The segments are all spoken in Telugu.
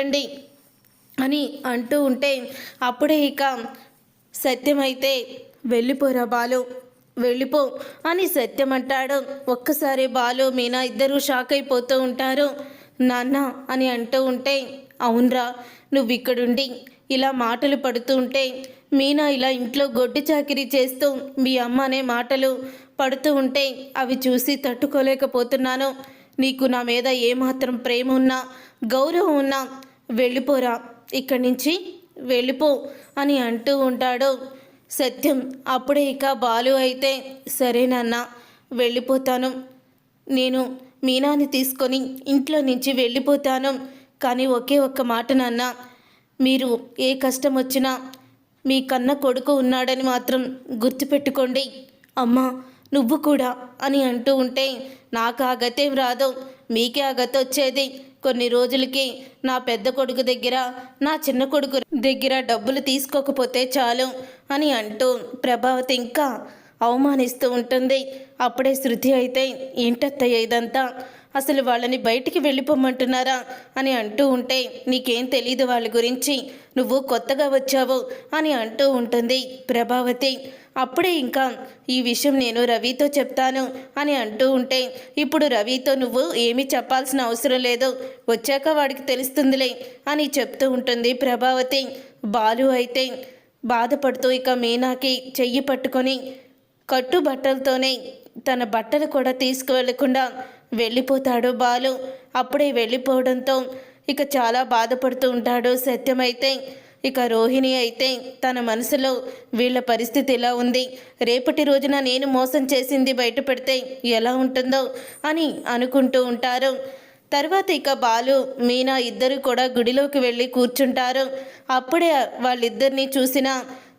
అండి అని అంటూ ఉంటే అప్పుడే ఇక సత్యమైతే వెళ్ళిపోరా బాలు, వెళ్ళిపో అని సత్యం అంటాడు. ఒక్కసారి బాలు మీనా ఇద్దరూ షాక్ అయిపోతూ ఉంటారు. నాన్న అని అంటూ ఉంటే అవునరా, నువ్వు ఇక్కడుండి ఇలా మాటలు పడుతూ ఉంటే మీనా ఇలా ఇంట్లో గొడ్డి చాకిరీ చేస్తూ మీ అమ్మ అనే మాటలు పడుతూ ఉంటే అవి చూసి తట్టుకోలేకపోతున్నాను. నీకు నా మీద ఏమాత్రం ప్రేమ ఉన్నా గౌరవం ఉన్నా వెళ్ళిపోరా, ఇక్కడి నుంచి వెళ్ళిపో అని అంటూ ఉంటాడు సత్యం. అప్పుడే ఇక బాలు అయితే సరేనన్నా వెళ్ళిపోతాను, నేను మీనాని తీసుకొని ఇంట్లో నుంచి వెళ్ళిపోతాను. కానీ ఒకే ఒక్క మాట నాన్న, మీరు ఏ కష్టం వచ్చినా మీ కన్న కొడుకు ఉన్నాడని మాత్రం గుర్తుపెట్టుకోండి. అమ్మా నువ్వు కూడా అని అంటూ ఉంటే నాకు ఆ గతేం రాదు, మీకే ఆ గత వచ్చేది. కొన్ని రోజులకి నా పెద్ద కొడుకు దగ్గర నా చిన్న కొడుకు దగ్గర డబ్బులు తీసుకోకపోతే చాలు అని అంటూ ప్రభావతి ఇంకా అవమానిస్తూ ఉంటుంది. అప్పుడే శృతి అయితే ఏంటత్తయ్య ఇదంతా, అసలు వాళ్ళని బయటికి వెళ్ళిపోమంటున్నారా అని అంటూ ఉంటే నీకేం తెలీదు వాళ్ళ గురించి, నువ్వు కొత్తగా వచ్చావు అని అంటూ ఉంటుంది ప్రభావతి. అప్పుడే ఇంకా ఈ విషయం నేను రవితో చెప్తాను అని అంటూ ఉంటే ఇప్పుడు రవితో నువ్వు ఏమీ చెప్పాల్సిన అవసరం లేదు, వచ్చాక వాడికి తెలుస్తుందిలే అని చెప్తూ ఉంటుంది ప్రభావతి. బాలు అయితే బాధపడుతూ ఇక మీనాకి చెయ్యి పట్టుకొని కట్టుబట్టలతోనే తన బట్టలు కూడా తీసుకువెళ్ళకుండా వెళ్ళిపోతాడు బాలు. అప్పుడే వెళ్ళిపోవడంతో ఇక చాలా బాధపడుతూ ఉంటాడు సత్యమైతే. ఇక రోహిణి అయితే తన మనసులో వీళ్ళ పరిస్థితి ఎలా ఉంది, రేపటి రోజున నేను మోసం చేసింది బయట పెడితే ఎలా ఉంటుందో అని అనుకుంటూ ఉంటారు. తర్వాత ఇక బాలు మీనా ఇద్దరు కూడా గుడిలోకి వెళ్ళి కూర్చుంటారు. అప్పుడే వాళ్ళిద్దరినీ చూసిన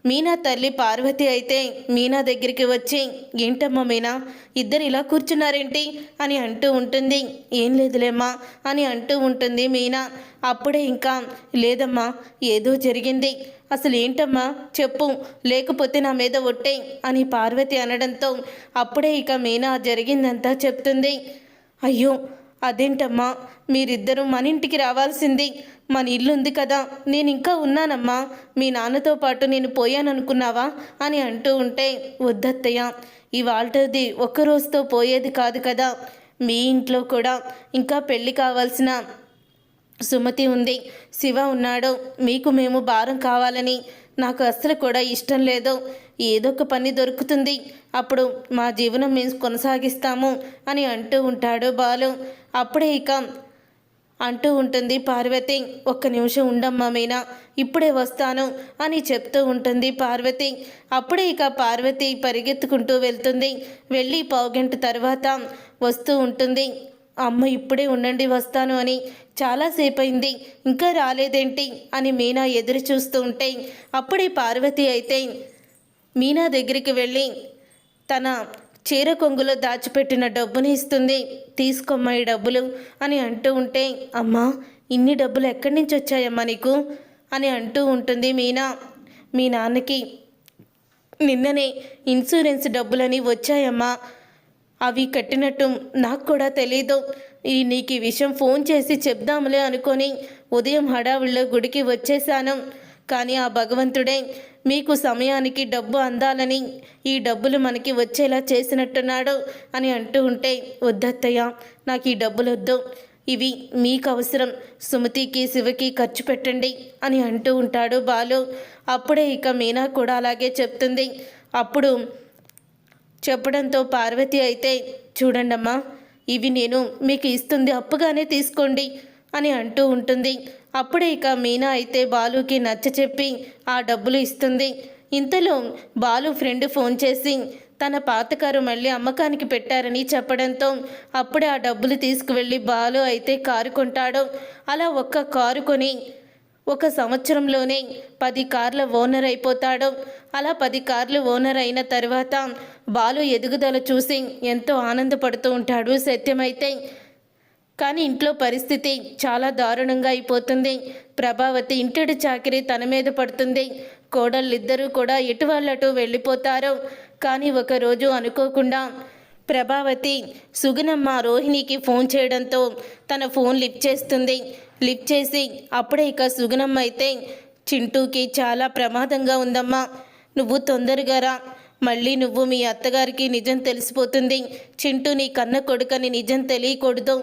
మీనా తల్లి పార్వతి అయితే మీనా దగ్గరికి వచ్చి ఏంటమ్మా మీనా ఇద్దరు ఇలా కూర్చున్నారేంటి అని అంటూ ఉంటుంది. ఏం లేదులేమ్మా అని అంటూ ఉంటుంది మీనా. అప్పుడే ఇంకా లేదమ్మా ఏదో జరిగింది, అసలు ఏంటమ్మా చెప్పు, లేకపోతే నా మీద ఒట్టే అని పార్వతి అనడంతో అప్పుడే ఇక మీనా జరిగిందంతా చెప్తుంది. అయ్యో అదేంటమ్మా, మీరిద్దరూ మన ఇంటికి రావాల్సింది, మన ఇల్లు ఉంది కదా, నేను ఇంకా ఉన్నానమ్మా, మీ నాన్నతో పాటు నేను పోయాననుకున్నావా అని అంటూ ఉంటే వద్దత్తయ్య, ఇవాళది ఒక్కరోజుతో పోయేది కాదు కదా, మీ ఇంట్లో కూడా ఇంకా పెళ్ళి కావాల్సిన సుమతి ఉంది, శివ ఉన్నాడు, మీకు మేము భారం కావాలని నాకు అస్సలు కూడా ఇష్టం లేదు. ఏదో ఒక పని దొరుకుతుంది, అప్పుడు మా జీవనం మేము కొనసాగిస్తాము అని అంటూ ఉంటాడు బాలు. అప్పుడే ఇక అంటూ ఉంటుంది పార్వతి, ఒక్క నిమిషం ఉండమ్మా మీనా, ఇప్పుడే వస్తాను అని చెప్తూ ఉంటుంది పార్వతి. అప్పుడే ఇక పార్వతి పరిగెత్తుకుంటూ వెళ్తుంది. వెళ్ళి పావుగంట తర్వాత వస్తూ ఉంటుంది. అమ్మ ఇప్పుడే ఉండండి వస్తాను అని చాలాసేపు అయింది, ఇంకా రాలేదేంటి అని మీనా ఎదురు చూస్తూ ఉంటే అప్పుడే పార్వతి అయితే మీనా దగ్గరికి వెళ్ళి తన చీర కొంగులో దాచిపెట్టిన డబ్బుని ఇస్తుంది. తీసుకోమ్మా ఈ డబ్బులు అని అంటూ ఉంటే అమ్మా ఇన్ని డబ్బులు ఎక్కడి నుంచి వచ్చాయమ్మా నీకు అని అంటూ ఉంటుంది మీనా. మీ నాన్నకి నిన్ననే ఇన్సూరెన్స్ డబ్బులని వచ్చాయమ్మా, అవి కట్టినట్టు నాకు కూడా తెలీదు, నీకు ఈ విషయం ఫోన్ చేసి చెప్దాములే అనుకొని ఉదయం హడావుల్లో గుడికి వచ్చేసాను. కానీ ఆ భగవంతుడే మీకు సమయానికి డబ్బు అందాలని ఈ డబ్బులు మనకి వచ్చేలా చేసినట్టున్నాడు అని అంటూ ఉంటే వద్దత్తయ్య, నాకు ఈ డబ్బులు వద్దు, ఇవి మీకు అవసరం, సుమతికి శివకి ఖర్చు పెట్టండి అని అంటూ ఉంటాడు బాలు. అప్పుడే ఇక మీనా కూడా అలాగే చెప్తుంది. అప్పుడు చెప్పడంతో పార్వతి అయితే చూడండమ్మా, ఇవి నేను మీకు ఇస్తుంది అప్పుగానే తీసుకోండి అని అంటూ ఉంటుంది. అప్పుడే ఇక మీనా అయితే బాలుకి నచ్చ చెప్పి ఆ డబ్బులు ఇస్తుంది. ఇంతలో బాలు ఫ్రెండ్ ఫోన్ చేసి తన పాత కారు మళ్ళీ అమ్మకానికి పెట్టారని చెప్పడంతో అప్పుడే ఆ డబ్బులు తీసుకువెళ్ళి బాలు అయితే కారు కొంటాడు. అలా ఒక్క కారు కొని 1 సంవత్సరంలోనే 10 కార్ల ఓనర్ అయిపోతాడు. అలా 10 కార్లు ఓనర్ అయిన తర్వాత బాలు ఎదుగుదల చూసి ఎంతో ఆనందపడుతూ ఉంటాడు సత్యమైతే. కానీ ఇంట్లో పరిస్థితి చాలా దారుణంగా అయిపోతుంది. ప్రభావతి ఇంటిడి చాకిరీ తన మీద పడుతుంది. కోడళ్ళిద్దరూ కూడా ఎటు వాళ్ళటు వెళ్ళిపోతారు. కానీ ఒకరోజు అనుకోకుండా ప్రభావతి సుగుణమ్మ రోహిణికి ఫోన్ చేయడంతో తన ఫోన్ లిఫ్ట్ చేస్తుంది. లిఫ్ట్ చేసి అప్పుడే ఇక సుగుణమ్మ అయితే చింటూకి చాలా ప్రమాదంగా ఉందమ్మా, నువ్వు తొందరగా రా, మళ్ళీ నువ్వు మీ అత్తగారికి నిజం తెలిసిపోతుంది, చింటూ నీ కన్న కొడుకని నిజం తెలియకూడదు,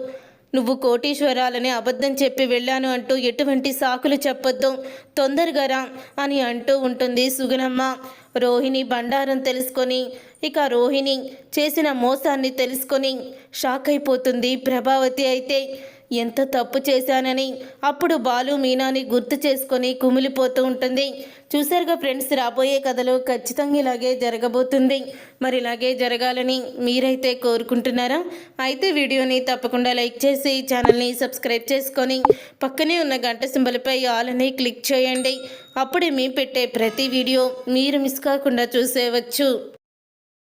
నువ్వు కోటీశ్వరాలని అబద్ధం చెప్పి వెళ్ళాను అంటూ ఎటువంటి సాకులు చెప్పొద్దు, తొందరగా రా అని అంటూ ఉంటుంది సుగుణమ్మ. రోహిణి బండారం తెలుసుకొని ఇక రోహిణి చేసిన మోసాన్ని తెలుసుకొని షాక్ అయిపోతుంది ప్రభావతి. అయితే ఎంత తప్పు చేశానని అప్పుడు బాలు మీనాని గుర్తు చేసుకొని కుమిలిపోతూ ఉంటుంది. చూసారుగా ఫ్రెండ్స్, రాబోయే కథలో ఖచ్చితంగా ఇలాగే జరగబోతుంది. మరి ఇలాగే జరగాలని మీరైతే కోరుకుంటున్నారా? అయితే వీడియోని తప్పకుండా లైక్ చేసి ఛానల్ని సబ్స్క్రైబ్ చేసుకొని పక్కనే ఉన్న గంట సింబల్పై ఆల్ అని క్లిక్ చేయండి. అప్పుడే మేము పెట్టే ప్రతి వీడియో మీరు మిస్ కాకుండా చూసేవచ్చు.